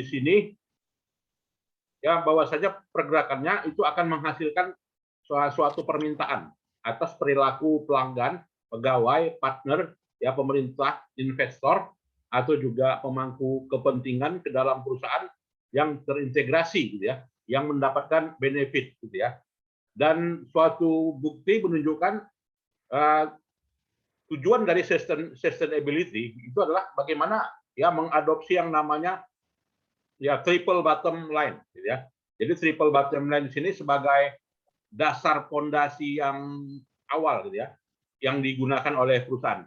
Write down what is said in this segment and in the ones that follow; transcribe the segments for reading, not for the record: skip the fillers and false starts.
di sini ya bahwasanya pergerakannya itu akan menghasilkan suatu permintaan atas perilaku pelanggan, pegawai, partner, ya pemerintah, investor, atau juga pemangku kepentingan ke dalam perusahaan yang terintegrasi, gitu ya, yang mendapatkan benefit, gitu ya. Dan suatu bukti menunjukkan tujuan dari sustainability itu adalah bagaimana ya mengadopsi yang namanya ya triple bottom line, gitu ya. Jadi triple bottom line di sini sebagai dasar fondasi yang awal, gitu ya, yang digunakan oleh perusahaan.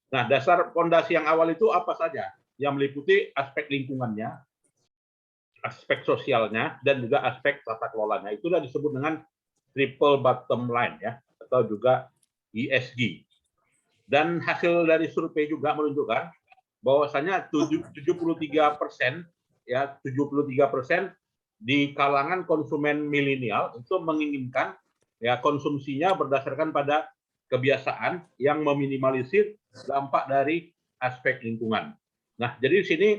Nah, dasar fondasi yang awal itu apa saja? Yang meliputi aspek lingkungannya, aspek sosialnya, dan juga aspek tata kelolanya. Itulah disebut dengan triple bottom line, ya, atau juga ESG. Dan hasil dari survei juga menunjukkan bahwasanya 73% ya 73% di kalangan konsumen milenial itu menginginkan ya konsumsinya berdasarkan pada kebiasaan yang meminimalisir dampak dari aspek lingkungan. Nah, jadi di sini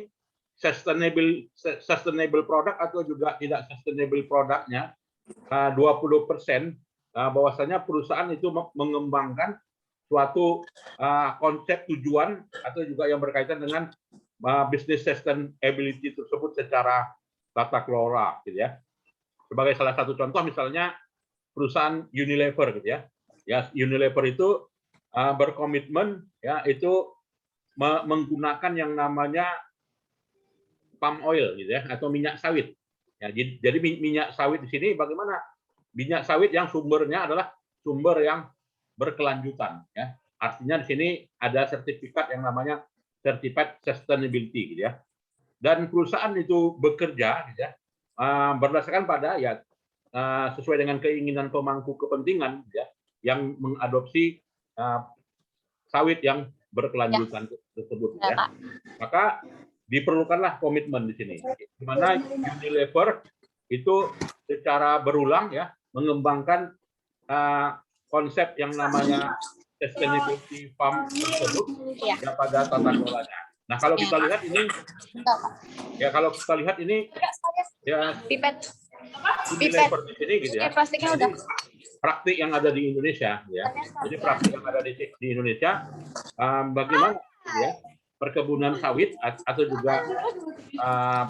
sustainable product atau juga tidak sustainable produknya 20% bahwasanya perusahaan itu mengembangkan suatu konsep tujuan atau juga yang berkaitan dengan business sustainability tersebut secara tata kelola, gitu ya. Sebagai salah satu contoh misalnya perusahaan Unilever, gitu ya. Ya, Unilever itu berkomitmen ya itu menggunakan yang namanya palm oil, gitu ya, atau minyak sawit. Ya, jadi minyak sawit di sini bagaimana? Minyak sawit yang sumbernya adalah sumber yang berkelanjutan, ya. Artinya di sini ada sertifikat yang namanya Certified Sustainability, gitu ya. Dan perusahaan itu bekerja, gitu ya, berdasarkan pada ya sesuai dengan keinginan pemangku kepentingan, gitu ya, yang mengadopsi sawit yang berkelanjutan tersebut, gitu ya. Maka diperlukanlah komitmen di sini, di mana Unilever itu secara berulang ya mengembangkan konsep yang namanya sustainability farm tersebut ya pada tata kelolanya. Nah, kalau kita lihat ini ya Unilever di sini, gitu ya. Jadi, praktik yang ada di Indonesia, ya. Jadi praktik yang ada di Indonesia bagaimana ya perkebunan sawit atau juga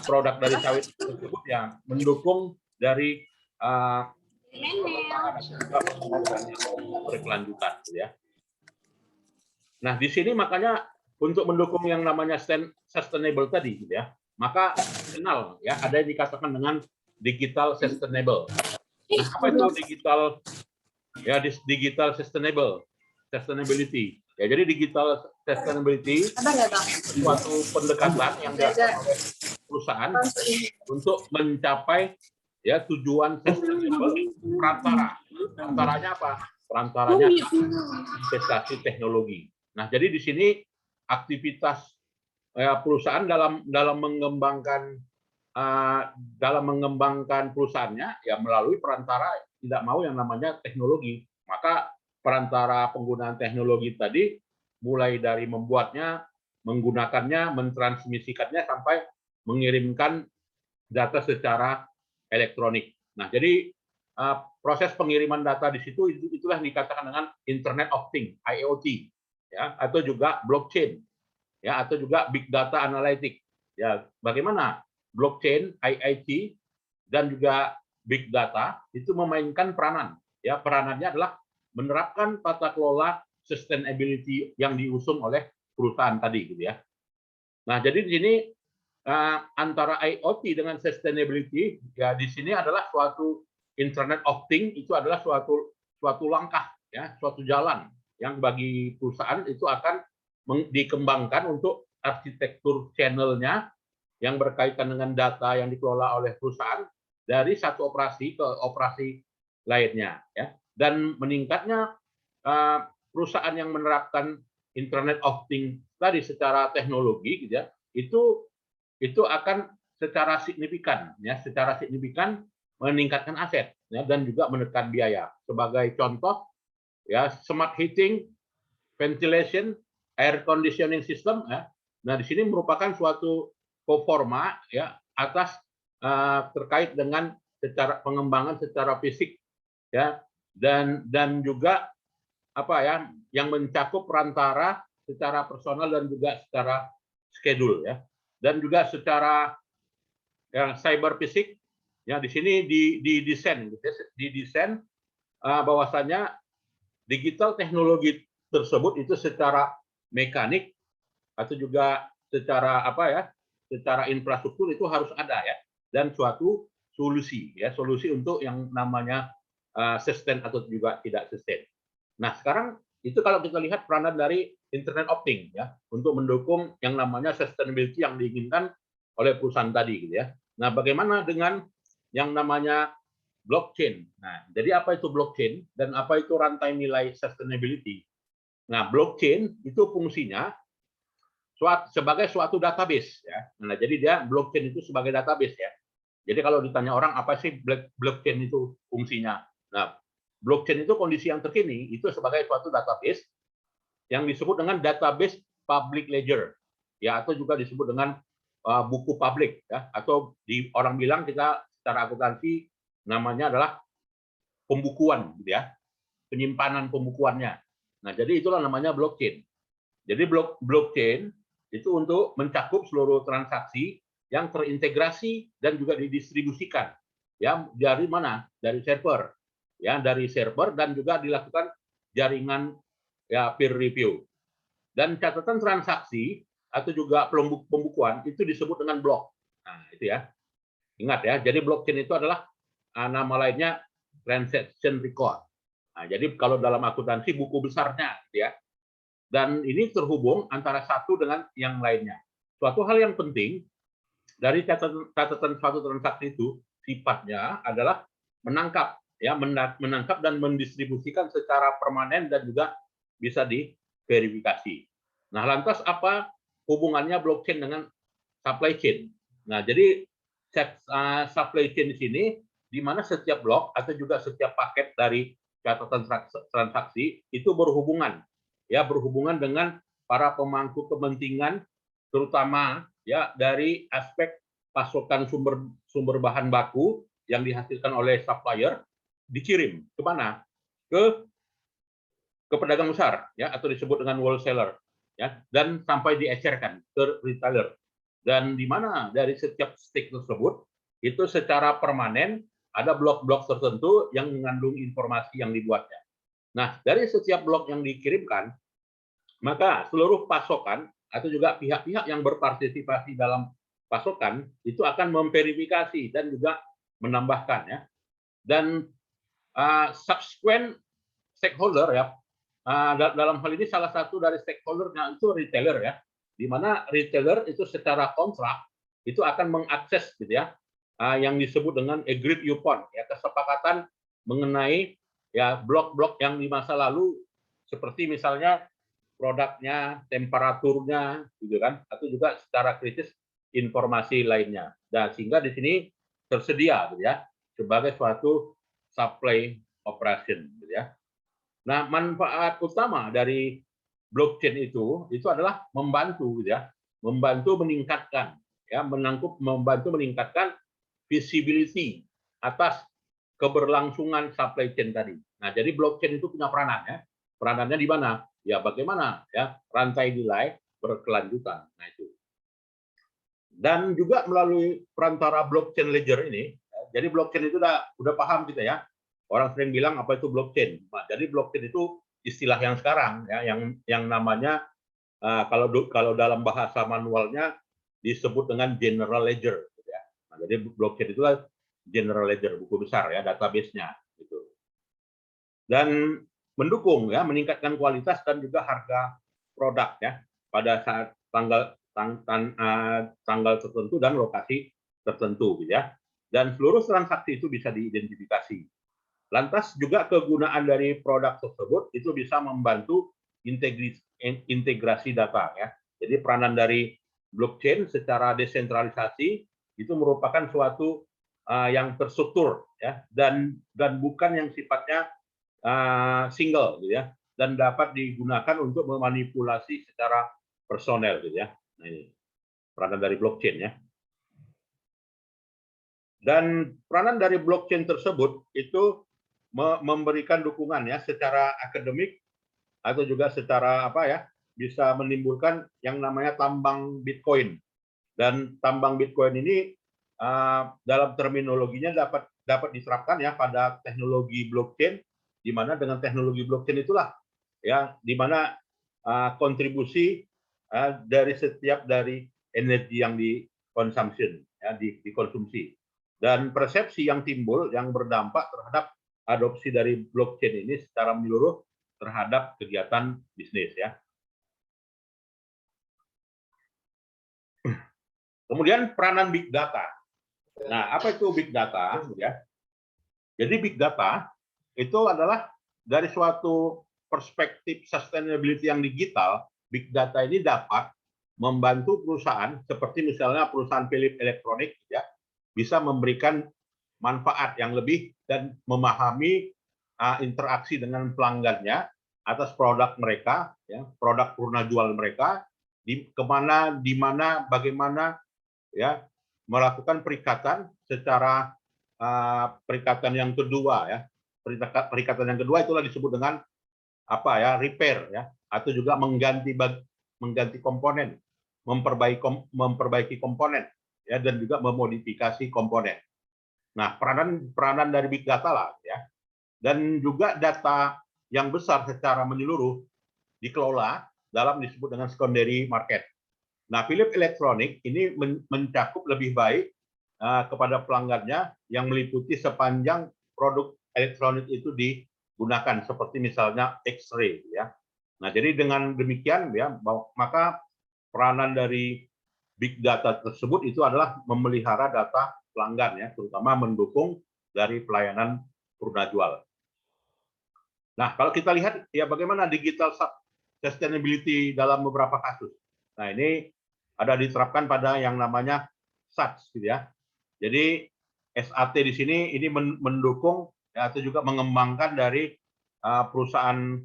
produk dari sawit tersebut yang mendukung dari berkelanjutan, ya. Nah, di sini makanya untuk mendukung yang namanya sustainable tadi, gitu ya, maka kenal ya ada yang dikatakan dengan digital sustainable. Nah, apa itu digital sustainability? Ya, jadi digital sustainability suatu pendekatan yang dilakukan oleh perusahaan untuk mencapai ya tujuan sustainable perantaranya apa? Perantaranya investasi teknologi. Nah, jadi di sini aktivitas perusahaan dalam mengembangkan perusahaannya ya melalui perantara tidak mau yang namanya teknologi. Maka perantara penggunaan teknologi tadi mulai dari membuatnya, menggunakannya, mentransmisikannya sampai mengirimkan data secara elektronik. Nah, jadi proses pengiriman data di situ itulah dikatakan dengan Internet of Things (IoT), ya, atau juga blockchain, ya, atau juga big data analytics. Ya, bagaimana blockchain, IoT, dan juga big data itu memainkan peranan. Ya, peranannya adalah menerapkan tata kelola sustainability yang diusung oleh perusahaan tadi, gitu ya. Nah, jadi di sini antara IoT dengan sustainability ya di sini adalah suatu Internet of Things itu adalah suatu langkah ya, suatu jalan yang bagi perusahaan itu akan dikembangkan untuk arsitektur channelnya yang berkaitan dengan data yang dikelola oleh perusahaan dari satu operasi ke operasi lainnya, ya. Dan meningkatnya perusahaan yang menerapkan Internet of Things tadi secara teknologi, gitu ya, itu akan secara signifikan meningkatkan aset ya, dan juga menekan biaya. Sebagai contoh ya smart heating, ventilation, air conditioning system ya. Nah, di sini merupakan suatu performa ya atas terkait dengan secara pengembangan secara fisik, ya, dan juga apa ya, yang mencakup perantara secara personal dan juga secara schedule, ya, dan juga secara ya, cyber fisik, ya, di sini didesain bahwasanya digital teknologi tersebut itu secara mekanik atau juga secara apa ya, secara infrastruktur itu harus ada, ya, dan suatu solusi, ya, solusi untuk yang namanya sustain atau juga tidak sustain. Nah, sekarang itu kalau kita lihat peranan dari Internet of Things, ya, untuk mendukung yang namanya sustainability yang diinginkan oleh perusahaan tadi, gitu ya. Nah, bagaimana dengan yang namanya blockchain? Nah, jadi apa itu blockchain dan apa itu rantai nilai sustainability? Nah, blockchain itu fungsinya sebagai suatu database, ya. Nah, jadi dia blockchain itu sebagai database, ya. Jadi kalau ditanya orang apa sih blockchain itu fungsinya? Nah, blockchain itu kondisi yang terkini itu sebagai suatu database yang disebut dengan database public ledger, ya, atau juga disebut dengan buku publik, ya, atau orang bilang kita secara akuntansi namanya adalah pembukuan, gitu ya, penyimpanan pembukuannya. Nah, jadi itulah namanya blockchain. Jadi blockchain itu untuk mencakup seluruh transaksi yang terintegrasi dan juga didistribusikan, ya, dari mana? Dari server, ya, dari server, dan juga dilakukan jaringan, ya, peer review. Dan catatan transaksi atau juga pembukuan itu disebut dengan blok. Nah, itu ya. Ingat ya, jadi blockchain itu adalah nama lainnya transaction record. Nah, jadi kalau dalam akuntansi buku besarnya, gitu ya. Dan ini terhubung antara satu dengan yang lainnya. Suatu hal yang penting dari catatan suatu transaksi itu sifatnya adalah menangkap, ya, menangkap dan mendistribusikan secara permanen dan juga bisa diverifikasi. Nah, lantas apa hubungannya blockchain dengan supply chain? Nah, jadi supply chain di sini di mana setiap blok atau juga setiap paket dari catatan transaksi itu berhubungan, ya, berhubungan dengan para pemangku kepentingan, terutama, ya, dari aspek pasokan sumber bahan baku yang dihasilkan oleh supplier dikirim ke mana? Ke pedagang besar, ya, atau disebut dengan wholesaler, ya, dan sampai diecerkan ke retailer. Dan di mana dari setiap stick tersebut itu secara permanen ada blok-blok tertentu yang mengandung informasi yang dibuatnya. Nah, dari setiap blok yang dikirimkan, maka seluruh pasokan atau juga pihak-pihak yang berpartisipasi dalam pasokan itu akan memverifikasi dan juga menambahkan, ya. Dan subsequent stakeholder, ya, dalam hal ini salah satu dari stakeholdernya itu retailer, ya, di mana retailer itu secara kontrak itu akan mengakses, gitu ya, yang disebut dengan agreed upon, ya, kesepakatan mengenai, ya, blok-blok yang di masa lalu seperti misalnya produknya, temperaturnya, gitu kan, atau juga secara kritis informasi lainnya. Dan sehingga di sini tersedia, gitu ya, sebagai suatu supply operation, gitu ya. Nah, manfaat utama dari blockchain itu adalah membantu, gitu ya, membantu meningkatkan, ya, membantu meningkatkan visibility atas keberlangsungan supply chain tadi. Nah, jadi blockchain itu punya peranan, ya. Peranannya di mana? Ya, bagaimana, ya, rantai nilai berkelanjutan. Nah, itu. Dan juga melalui perantara blockchain ledger ini, ya, jadi blockchain itu udah paham kita, ya. Orang sering bilang apa itu blockchain. Nah, jadi blockchain itu istilah yang sekarang, ya, yang namanya kalau dalam bahasa manualnya disebut dengan general ledger, gitu ya. Nah, jadi blockchain itulah general ledger, buku besar, ya, database-nya, gitu. Dan mendukung, ya, meningkatkan kualitas dan juga harga produk, ya, pada saat tanggal tertentu dan lokasi tertentu, gitu ya. Dan seluruh transaksi itu bisa diidentifikasi. Lantas juga kegunaan dari produk tersebut itu bisa membantu integrasi data, ya. Jadi peranan dari blockchain secara desentralisasi itu merupakan suatu yang terstruktur, ya, dan bukan yang sifatnya single, gitu ya, dan dapat digunakan untuk memanipulasi secara personel, gitu ya. Nah, ini peranan dari blockchain, ya. Dan peranan dari blockchain tersebut itu memberikan dukungan ya secara akademik atau juga secara apa ya, bisa menimbulkan yang namanya tambang Bitcoin. Dan tambang Bitcoin ini dalam terminologinya dapat diterapkan ya pada teknologi blockchain, di mana dengan teknologi blockchain itulah ya di mana kontribusi dari setiap dari energi yang dikonsumsi ya dikonsumsi, dan persepsi yang timbul yang berdampak terhadap adopsi dari blockchain ini secara menyeluruh terhadap kegiatan bisnis ya. Kemudian peranan big data. Nah, apa itu big data ya? Jadi big data itu adalah dari suatu perspektif sustainability yang digital, big data ini dapat membantu perusahaan seperti misalnya perusahaan Philips Electronics ya, bisa memberikan manfaat yang lebih dan memahami interaksi dengan pelanggannya atas produk mereka, ya, produk purna jual mereka, kemana, di mana, bagaimana, ya, melakukan perikatan secara perikatan yang kedua, ya, perikatan yang kedua itulah disebut dengan apa ya, repair, ya, atau juga mengganti komponen, memperbaiki komponen, ya, dan juga memodifikasi komponen. Nah, peranan dari big data lah, ya, dan juga data yang besar secara menyeluruh dikelola dalam disebut dengan secondary market. Nah, Philips Electronics ini mencakup lebih baik kepada pelanggannya yang meliputi sepanjang produk elektronik itu digunakan, seperti misalnya X-ray, ya. Nah, jadi dengan demikian ya, maka peranan dari big data tersebut itu adalah memelihara data pelanggan ya, terutama mendukung dari pelayanan purna jual. Nah, kalau kita lihat ya bagaimana digital sustainability dalam beberapa kasus. Nah, ini ada diterapkan pada yang namanya SAT gitu ya. Jadi SAT di sini ini mendukung ya, atau juga mengembangkan dari perusahaan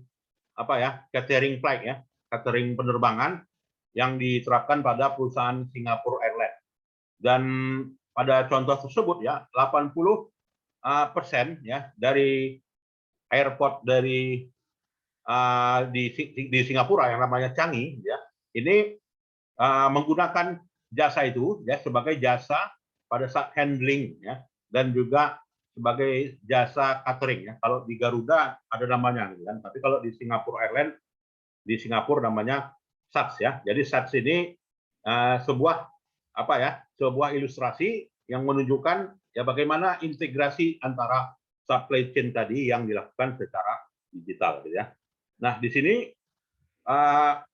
apa ya, catering flight ya, catering penerbangan yang diterapkan pada perusahaan Singapore Airlines. Dan pada contoh tersebut ya 80% ya dari airport dari di Singapura yang namanya Changi ya, ini menggunakan jasa itu ya sebagai jasa pada saat handling ya, dan juga sebagai jasa catering ya. Kalau di Garuda ada namanya kan, tapi kalau di Singapore Airlines di Singapura namanya SATS ya. Jadi SATS ini sebuah apa ya, sebuah ilustrasi yang menunjukkan ya bagaimana integrasi antara supply chain tadi yang dilakukan secara digital gitu ya. Nah, di sini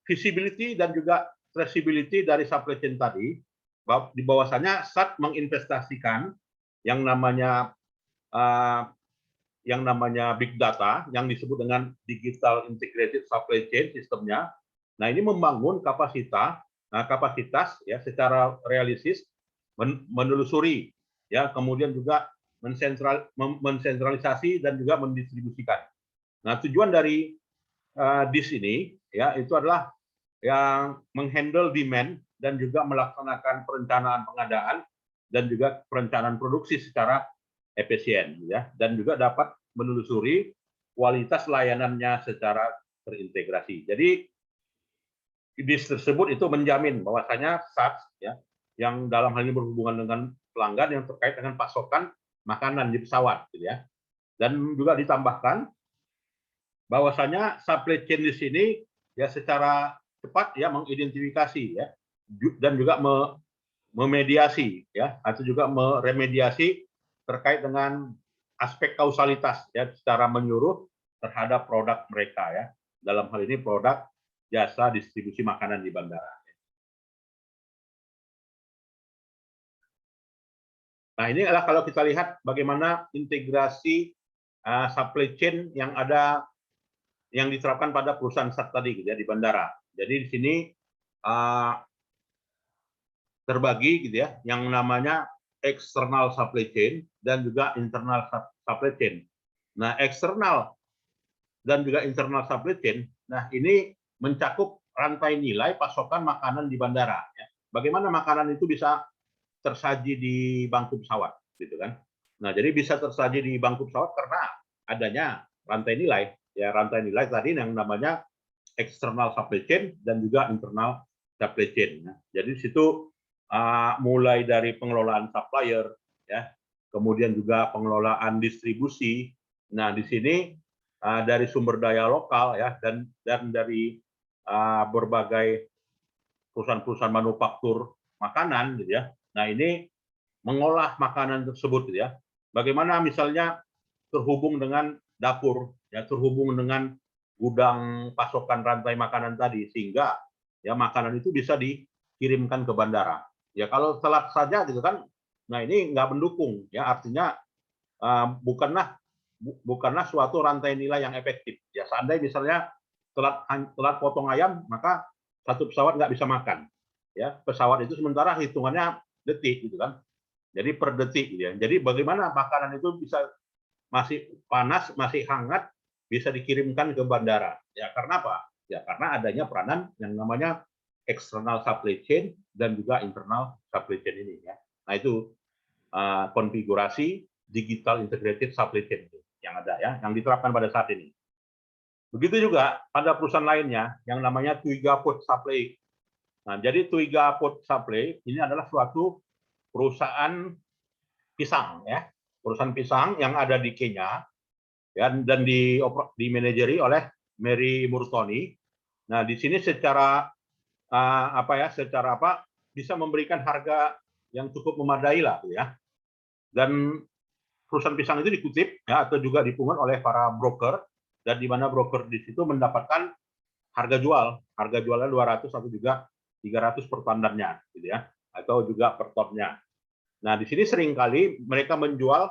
visibility dan juga traceability dari supply chain tadi, di bawahnya SAT menginvestasikan yang namanya big data yang disebut dengan digital integrated supply chain sistemnya. Nah, ini membangun kapasitas ya secara realistis, menelusuri ya, kemudian juga mensentralisasi dan juga mendistribusikan. Nah, tujuan dari DIS ini ya itu adalah yang menghandle demand dan juga melaksanakan perencanaan pengadaan dan juga perencanaan produksi secara efisien ya, dan juga dapat menelusuri kualitas layanannya secara terintegrasi. Jadi DIS tersebut itu menjamin bahwasanya SATS ya yang dalam hal ini berhubungan dengan pelanggan yang terkait dengan pasokan makanan di pesawat gitu ya. Dan juga ditambahkan bahwasanya supply chain di sini ya secara cepat ya mengidentifikasi ya dan juga memediasi ya atau juga meremediasi terkait dengan aspek kausalitas ya secara menyeluruh terhadap produk mereka ya. Dalam hal ini produk jasa distribusi makanan di bandara. Nah, ini adalah kalau kita lihat bagaimana integrasi supply chain yang ada yang diterapkan pada perusahaan SAT tadi gitu ya di bandara. Jadi di sini terbagi gitu ya yang namanya external supply chain dan juga internal supply chain. Nah, eksternal dan juga internal supply chain, nah ini mencakup rantai nilai pasokan makanan di bandara. Ya. Bagaimana makanan itu bisa tersaji di bangku pesawat. gitu kan. Nah, jadi bisa tersaji di bangku pesawat karena adanya rantai nilai. Ya, rantai nilai tadi yang namanya external supply chain dan juga internal supply chain. Nah, jadi di situ mulai dari pengelolaan supplier, ya, kemudian juga pengelolaan distribusi. Nah, di sini dari sumber daya lokal, ya, dan dari berbagai perusahaan-perusahaan manufaktur makanan, gitu ya. Nah, ini mengolah makanan tersebut, gitu ya. Bagaimana misalnya terhubung dengan dapur, ya, terhubung dengan gudang pasokan rantai makanan tadi, sehingga ya makanan itu bisa dikirimkan ke bandara. Ya kalau telat saja gitu kan, nah ini nggak mendukung, ya artinya bukanlah suatu rantai nilai yang efektif. Ya seandainya misalnya telat potong ayam, maka satu pesawat nggak bisa makan. Ya pesawat itu sementara hitungannya detik gitu kan. Jadi per detik gitu ya. Jadi bagaimana makanan itu bisa masih panas, masih hangat, bisa dikirimkan ke bandara. Ya karena apa? Ya karena adanya peranan yang namanya external supply chain dan juga internal supply chain ini. Ya. Nah itu konfigurasi digital integrated supply chain yang ada ya, yang diterapkan pada saat ini. Begitu juga pada perusahaan lainnya yang namanya Twiga Food Supply. Nah, jadi Twiga Food Supply ini adalah suatu perusahaan pisang ya, perusahaan pisang yang ada di Kenya ya, dan dimanajeri oleh Mary Murtoni. Nah, di sini secara bisa memberikan harga yang cukup memadai lah ya. Dan perusahaan pisang itu dikutip ya atau juga dipungut oleh para broker, dan di mana broker di situ mendapatkan harga jualnya 200 atau juga 300 per tandannya gitu ya, atau juga per tonnya. Nah, di sini seringkali mereka menjual,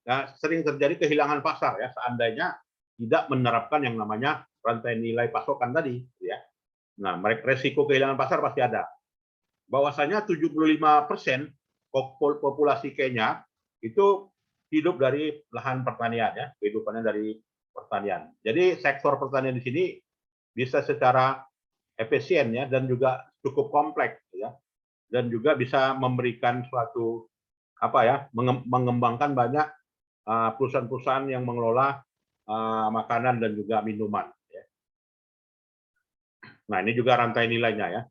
ya, sering terjadi kehilangan pasar ya seandainya tidak menerapkan yang namanya rantai nilai pasokan tadi ya. Nah, resiko kehilangan pasar pasti ada. Bahwasanya 75% populasi Kenya itu hidup dari lahan pertanian ya, kehidupannya dari pertanian. Jadi sektor pertanian di sini bisa secara efisien ya dan juga cukup kompleks ya, dan juga bisa memberikan suatu mengembangkan banyak perusahaan-perusahaan yang mengelola makanan dan juga minuman. Ya. Nah ini juga rantai nilainya ya.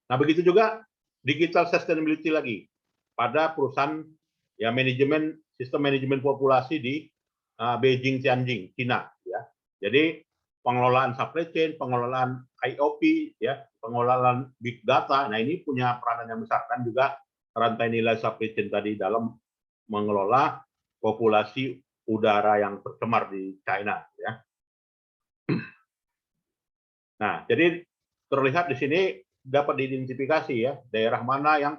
Nah begitu juga digital sustainability lagi pada perusahaan ya sistem manajemen populasi di Beijing Tianjin Cina ya. Jadi pengelolaan supply chain, pengelolaan IoT ya, pengelolaan big data. Nah ini punya peranan yang besar kan juga rantai nilai supply chain tadi dalam mengelola populasi udara yang tercemar di China ya. Nah, jadi terlihat di sini dapat diidentifikasi ya daerah mana yang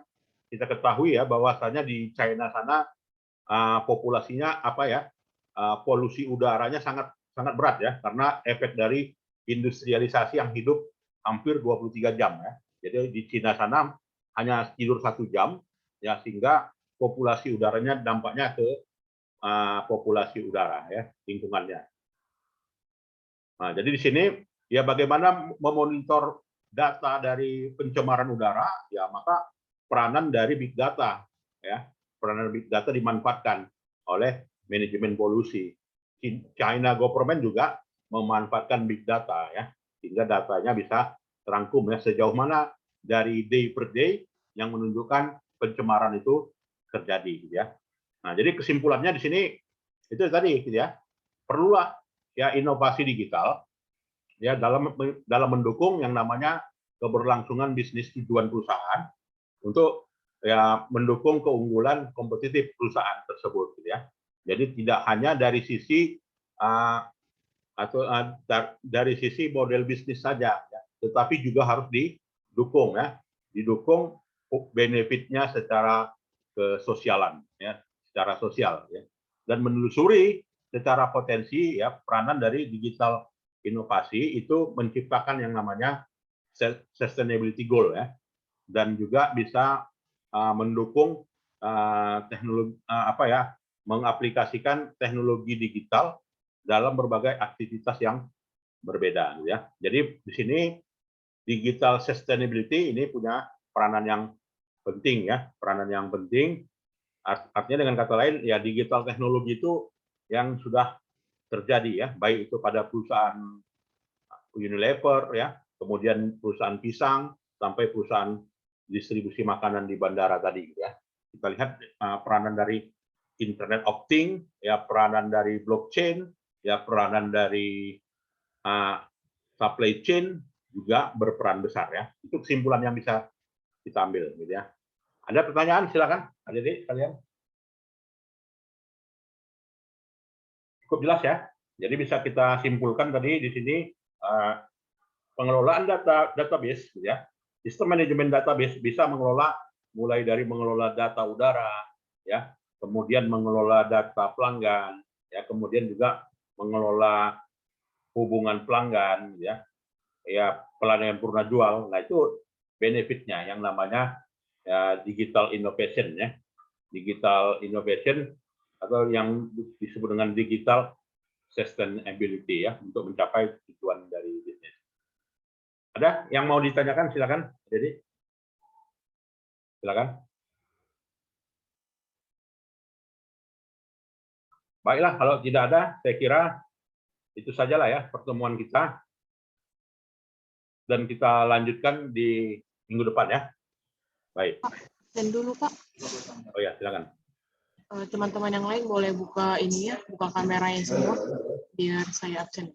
kita ketahui ya bahwasanya di China sana populasinya polusi udaranya sangat berat ya karena efek dari industrialisasi yang hidup hampir 23 jam ya. Jadi di China sana hanya tidur 1 jam ya sehingga populasi udaranya dampaknya ke populasi udara ya lingkungannya. Nah, jadi di sini ya bagaimana memonitor data dari pencemaran udara ya maka peranan dari big data ya, peranan big data dimanfaatkan oleh manajemen polusi. China government juga memanfaatkan big data ya sehingga datanya bisa terangkum ya sejauh mana dari day per day yang menunjukkan pencemaran itu terjadi gitu ya. Nah, jadi kesimpulannya di sini itu tadi gitu ya. Perlulah ya inovasi digital ya dalam mendukung yang namanya keberlangsungan bisnis tujuan perusahaan untuk ya mendukung keunggulan kompetitif perusahaan tersebut gitu ya. Jadi tidak hanya dari sisi dari sisi model bisnis saja ya, tetapi juga harus didukung ya, didukung benefitnya secara kesosialan ya, secara sosial ya. Dan menelusuri secara potensi ya peranan dari digital inovasi itu menciptakan yang namanya sustainability goal ya, dan juga bisa mendukung teknologi mengaplikasikan teknologi digital dalam berbagai aktivitas yang berbeda ya. Jadi di sini digital sustainability ini punya peranan yang penting ya, peranan yang penting Artinya dengan kata lain, ya digital teknologi itu yang sudah terjadi ya, baik itu pada perusahaan Unilever ya, kemudian perusahaan pisang sampai perusahaan distribusi makanan di bandara tadi ya. Kita lihat peranan dari Internet of Things, ya peranan dari blockchain, ya peranan dari supply chain juga berperan besar ya. Itu kesimpulan yang bisa kita ambil gitu ya. Ada pertanyaan silakan, adik-adik kalian. Cukup jelas ya. Jadi bisa kita simpulkan tadi di sini pengelolaan database ya. Sistem manajemen database bisa mengelola mulai dari mengelola data udara ya, kemudian mengelola data pelanggan ya, kemudian juga mengelola hubungan pelanggan ya. Ya pelayanan purna jual. Nah, itu benefitnya yang namanya ya, digital innovation ya. Digital innovation atau yang disebut dengan digital sustainability ya, untuk mencapai tujuan dari bisnis. Ada yang mau ditanyakan silakan. Jadi silakan. Baiklah, kalau tidak ada, saya kira itu sajalah ya pertemuan kita. Dan kita lanjutkan di minggu depan ya. Baik. Dan dulu Pak. Oh ya, silakan. Teman-teman yang lain boleh buka ini ya, buka kameranya semua biar saya absen.